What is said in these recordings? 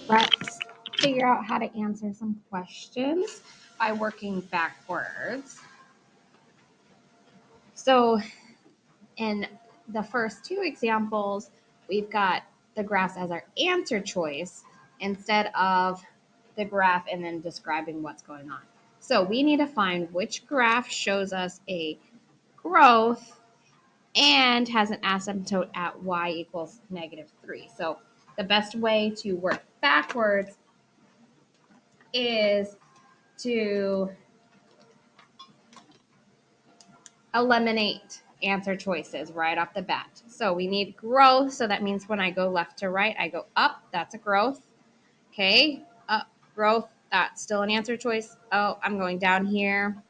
Let's figure out how to answer some questions by working backwards. So in the first two examples, we've got the graphs as our answer choice instead of the graph and then describing what's going on. So we need to find which graph shows us a growth and has an asymptote at y equals -3. So the best way to work backwards is to eliminate answer choices right off the bat. So we need growth. So that means when I go left to right, I go up. That's a growth. Okay, up, growth. That's still an answer choice. Oh, I'm going down here.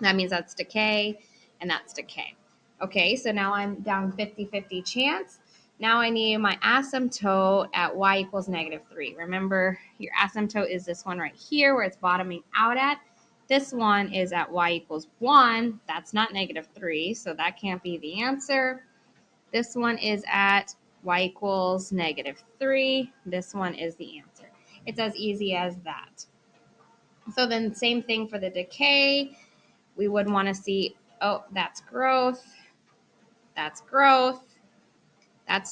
That means that's decay, and that's decay. Okay, so now I'm down 50-50 chance. Now I need my asymptote at y equals -3. Remember, your asymptote is this one right here where it's bottoming out at. This one is at y equals 1. That's not -3, so that can't be the answer. This one is at y equals -3. This one is the answer. It's as easy as that. So then same thing for the decay. We would want to see, oh, that's growth, that's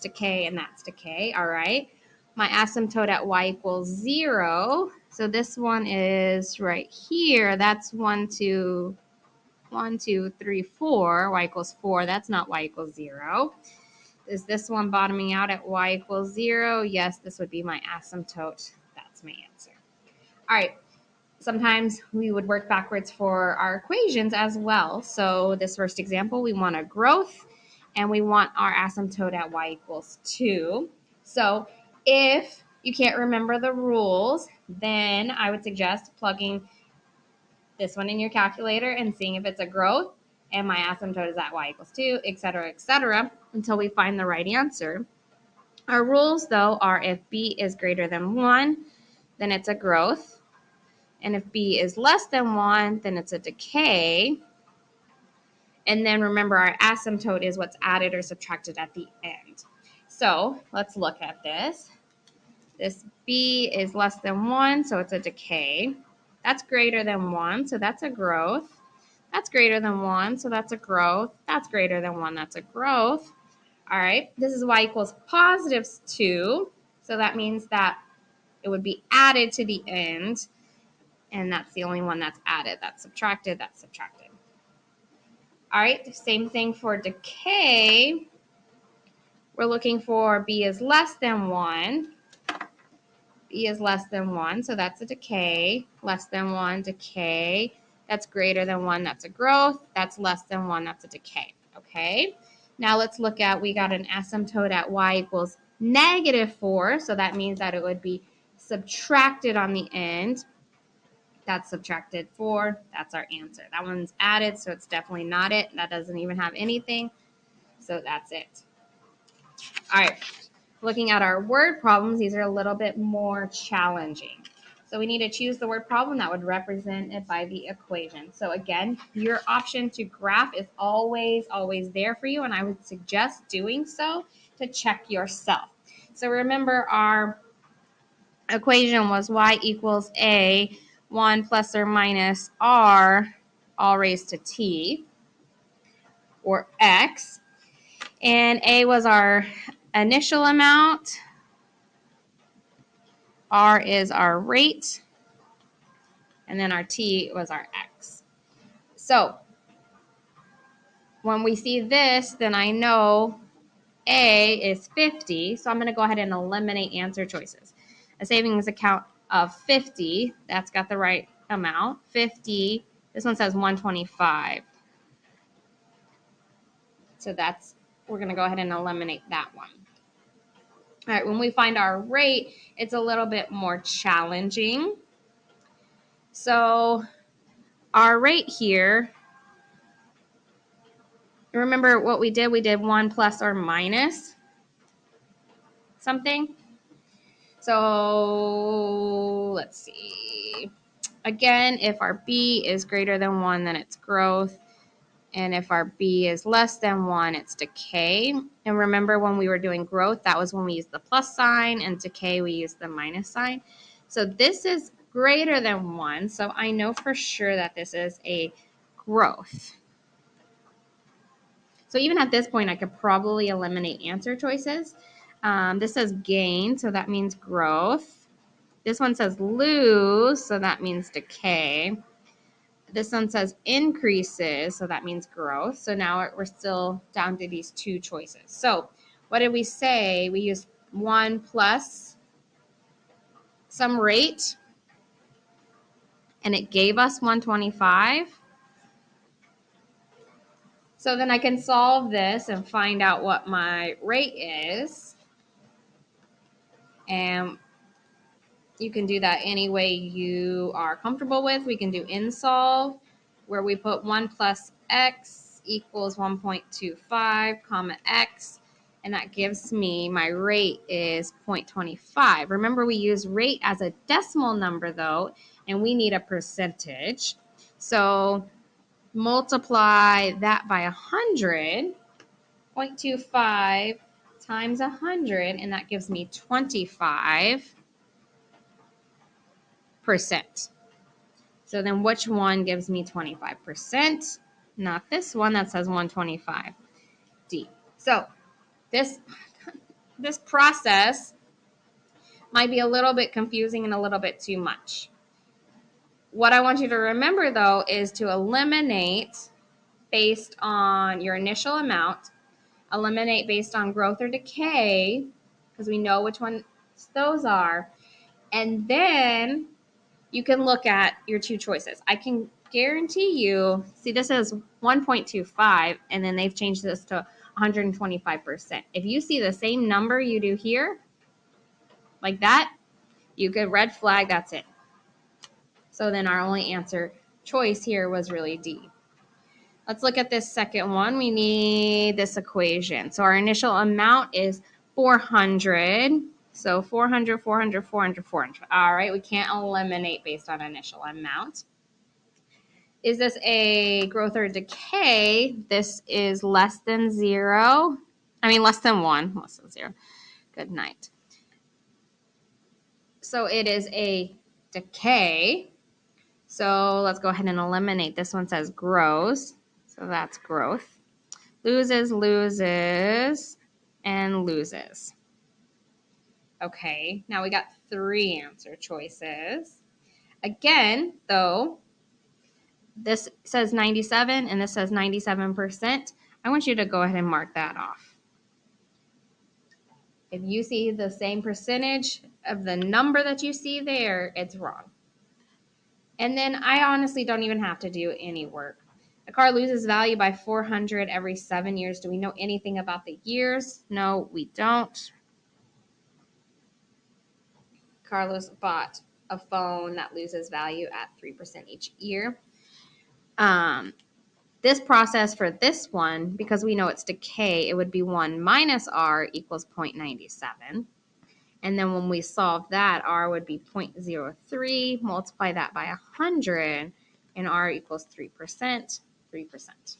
decay, and that's decay. All right. My asymptote at y equals 0. So this one is right here. That's 1, 2, 3, 4. Y equals 4. That's not y equals 0. Is this one bottoming out at y equals 0? Yes, this would be my asymptote. That's my answer. All right. Sometimes we would work backwards for our equations as well. So this first example, we want a growth and we want our asymptote at y equals 2. So if you can't remember the rules, then I would suggest plugging this one in your calculator and seeing if it's a growth and my asymptote is at y equals 2, et cetera, until we find the right answer. Our rules, though, are if b is greater than 1, then it's a growth. And if b is less than 1, then it's a decay. And then remember, our asymptote is what's added or subtracted at the end. So let's look at this. This b is less than 1, so it's a decay. That's greater than 1, so that's a growth. That's greater than 1, so that's a growth. That's greater than 1, that's a growth. All right, this is y equals +2, so that means that it would be added to the end. And that's the only one that's added. That's subtracted. That's subtracted. All right, same thing for decay. We're looking for b is less than 1. B is less than 1, so that's a decay. Less than 1, decay. That's greater than 1, that's a growth. That's less than 1, that's a decay. Okay, now let's look at, we got an asymptote at y equals -4, so that means that it would be subtracted on the end. That's subtracted 4. That's our answer. That one's added, so it's definitely not it. That doesn't even have anything, so that's it. All right, looking at our word problems, these are a little bit more challenging. So we need to choose the word problem that would represent it by the equation. So again, your option to graph is always there for you, and I would suggest doing so to check yourself. So remember, our equation was y equals a 1 plus or minus r all raised to t, or x. And a was our initial amount, r is our rate, and then our t was our x. So when we see this, then I know a is 50, so I'm going to go ahead and eliminate answer choices. A savings account of 50, that's got the right amount. 50, this one says 125. So we're going to go ahead and eliminate that one. All right, when we find our rate, it's a little bit more challenging. So our rate here, remember what we did? We did 1 plus or minus something. So let's see. Again, if our b is greater than 1, then it's growth. And if our b is less than 1, it's decay. And remember when we were doing growth, that was when we used the plus sign, and decay we used the minus sign. So this is greater than 1, so I know for sure that this is a growth. So even at this point, I could probably eliminate answer choices. This says gain, so that means growth. This one says lose, so that means decay. This one says increases, so that means growth. So now we're still down to these two choices. So what did we say? We used 1 plus some rate, and it gave us 125. So then I can solve this and find out what my rate is. And you can do that any way you are comfortable with. We can do insolve, where we put 1 plus x equals 1.25 comma x, and that gives me my rate is 0.25. Remember, we use rate as a decimal number though, and we need a percentage. So multiply that by 100, 0.25 times 100, and that gives me 25%. So then which one gives me 25%? Not this one that says 125. D. So this process might be a little bit confusing and a little bit too much. What I want you to remember though is to eliminate based on your initial amount, eliminate based on growth or decay, because we know which ones those are, and then you can look at your two choices. I can guarantee you, see, this is 1.25, and then they've changed this to 125%. If you see the same number you do here, like that, you could red flag, that's it. So then our only answer choice here was really D. Let's look at this second one. We need this equation. So our initial amount is 400. So 400, 400, 400, 400. All right, we can't eliminate based on initial amount. Is this a growth or decay? This is less than 0. I mean, less than 1. Less than 0. Good night. So it is a decay. So let's go ahead and eliminate. This one says grows. So that's growth. Loses, loses, and loses. Okay, now we got 3 answer choices. Again, though, this says 97 and this says 97%. I want you to go ahead and mark that off. If you see the same percentage of the number that you see there, it's wrong. And then I honestly don't even have to do any work. A car loses value by 400 every 7 years. Do we know anything about the years? No, we don't. Carlos bought a phone that loses value at 3% each year. This process for this one, because we know it's decay, it would be 1 minus r equals 0.97. And then when we solve that, r would be 0.03. Multiply that by 100, and r equals 3%. 3%.